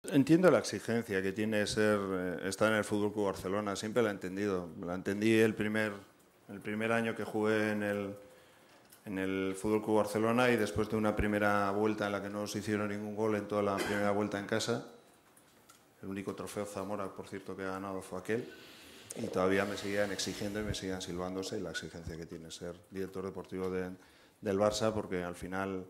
Entiendo la exigencia que tiene estar en el Fútbol Club Barcelona, siempre la he entendido. La entendí el primer año que jugué en el Fútbol Club Barcelona y después de una primera vuelta en la que no se hicieron ningún gol en toda la primera vuelta en casa. El único trofeo Zamora, por cierto, que ha ganado fue aquel. Y todavía me seguían exigiendo y me seguían silbándose la exigencia que tiene ser director deportivo del Barça, porque al final,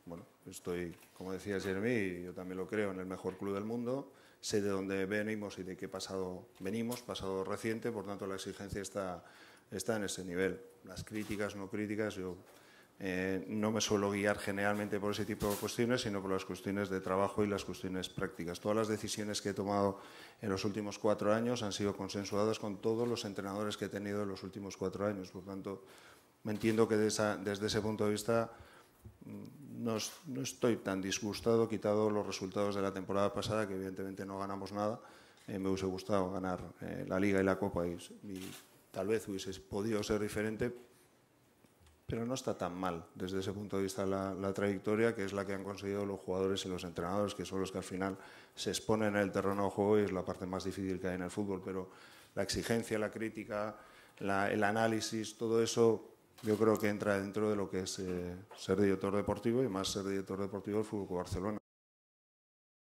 bueno, estoy, como decía Jeremy, y yo también lo creo, en el mejor club del mundo, sé de dónde venimos y de qué pasado venimos, pasado reciente, por tanto la exigencia está en ese nivel. Las críticas, no críticas, yo no me suelo guiar generalmente por ese tipo de cuestiones, sino por las cuestiones de trabajo y las cuestiones prácticas. Todas las decisiones que he tomado en los últimos 4 años han sido consensuadas con todos los entrenadores que he tenido en los últimos 4 años. Por tanto, me entiendo que desde ese punto de vista no estoy tan disgustado, quitado los resultados de la temporada pasada, que evidentemente no ganamos nada. Me hubiese gustado ganar la Liga y la Copa y tal vez hubiese podido ser diferente, pero no está tan mal desde ese punto de vista la trayectoria, que es la que han conseguido los jugadores y los entrenadores, que son los que al final se exponen en el terreno de juego y es la parte más difícil que hay en el fútbol. Pero la exigencia, la crítica, el análisis, todo eso yo creo que entra dentro de lo que es ser director deportivo y más ser director deportivo del Fútbol Club Barcelona.